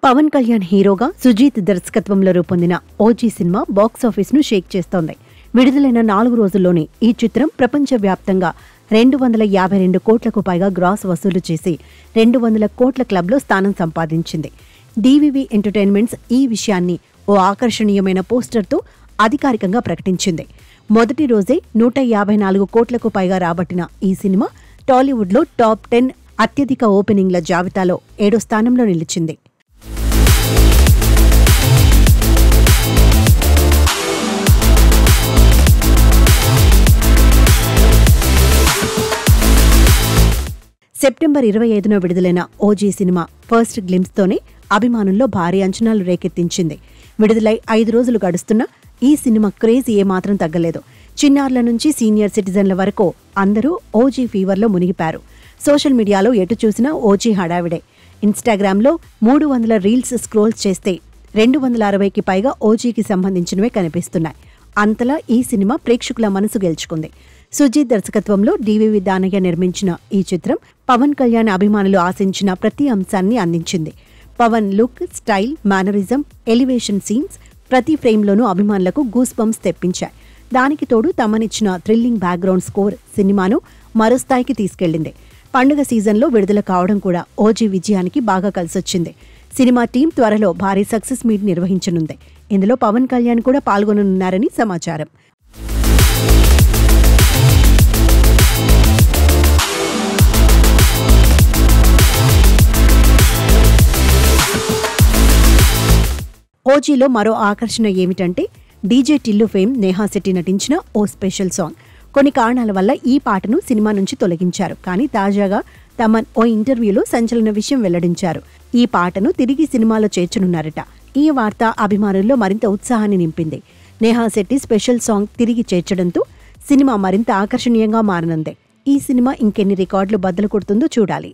పవన్ కళ్యాణ్ హీరోగా సుజీత్ దర్శకత్వంలో రూపొందిన ఓజీ సినిమా బాక్సాఫీస్ ను షేక్ చేస్తోంది. విడుదలైన 4 రోజుల్లోనే ఈ చిత్రం ప్రపంచవ్యాప్తంగా 252 కోట్లకు పైగా గ్రాస్ వసూలు చేసి 200 కోట్ల క్లబ్లో స్థానం సంపాదించింది. డివివి ఎంటర్టైన్మెంట్స్ ఈ విషయాన్ని ఓ ఆకర్షణీయమైన పోస్టర్తో అధికారికంగా ప్రకటించింది. మొదటి రోజే 154 కోట్లకు పైగా రాబట్టిన ఈ సినిమా టాలీవుడ్లో టాప్ 10 అత్యధిక ఓపెనింగ్ల జాబితాలో 7వ స్థానంలో నిలిచింది. సెప్టెంబర్ 25న విడుదలైన ఓజీ సినిమా ఫస్ట్ గ్లింప్స్తోనే అభిమానుల్లో భారీ అంచనాలు రేకెత్తించింది. విడుదలై 5 రోజులు గడుస్తున్నా ఈ సినిమా క్రేజ్ ఏమాత్రం తగ్గలేదు. చిన్నారుల నుంచి సీనియర్ సిటిజన్ల వరకు అందరూ ఓజీ ఫీవర్లో మునిగిపారు. సోషల్ మీడియాలో ఎటు చూసినా ఓజీ హడావిడే. ఇన్స్టాగ్రామ్లో 300 రీల్స్ స్క్రోల్ చేస్తే 260కి పైగా ఓజీకి సంబంధించినవే కనిపిస్తున్నాయి. అంతలా ఈ సినిమా ప్రేక్షకుల మనసు గెలుచుకుంది. సుజీత్ దర్శకత్వంలో డివివి దానయ్య నిర్మించిన ఈ చిత్రం పవన్ కళ్యాణ్ అభిమానులు ఆశించిన ప్రతి అంశాన్ని అందించింది. Pawan look, style, mannerism, elevation scenes ప్రతి ఫ్రేమ్లోనూ అభిమానులకు గూస్ బంప్స్ తెప్పించాయి. దానికి తోడు తమనిచ్చిన థ్రిల్లింగ్ బ్యాక్గ్రౌండ్ స్కోర్ సినిమాను మరో స్థాయికి తీసుకెళ్లింది. పండుగ సీజన్లో విడుదల కావడం కూడా ఓజీ విజయానికి బాగా కలిసొచ్చింది. సినిమా టీం త్వరలో భారీ సక్సెస్ మీట్ నిర్వహించనుంది. ఇందులో పవన్ కళ్యాణ్ కూడా పాల్గొననున్నారని సమాచారం. ఓజీలో మరో ఆకర్షణ ఏమిటంటే డీజే టిల్లు ఫేమ్ నేహా శెట్టి నటించిన ఓ స్పెషల్ సాంగ్. కొన్ని కారణాల వల్ల ఈ పాటను సినిమా నుంచి తొలగించారు. కానీ తాజాగా తమన్ ఓ ఇంటర్వ్యూలో సంచలన విషయం వెల్లడించారు. ఈ పాటను తిరిగి సినిమాలో చేర్చనున్నారట. ఈ వార్త అభిమానుల్లో మరింత ఉత్సాహాన్ని నింపింది. నేహా శెట్టి స్పెషల్ సాంగ్ తిరిగి చేర్చడంతో సినిమా మరింత ఆకర్షణీయంగా మారనుంది. ఈ సినిమా ఇంకెన్ని రికార్డులు బద్దలు కొడుతుందో చూడాలి.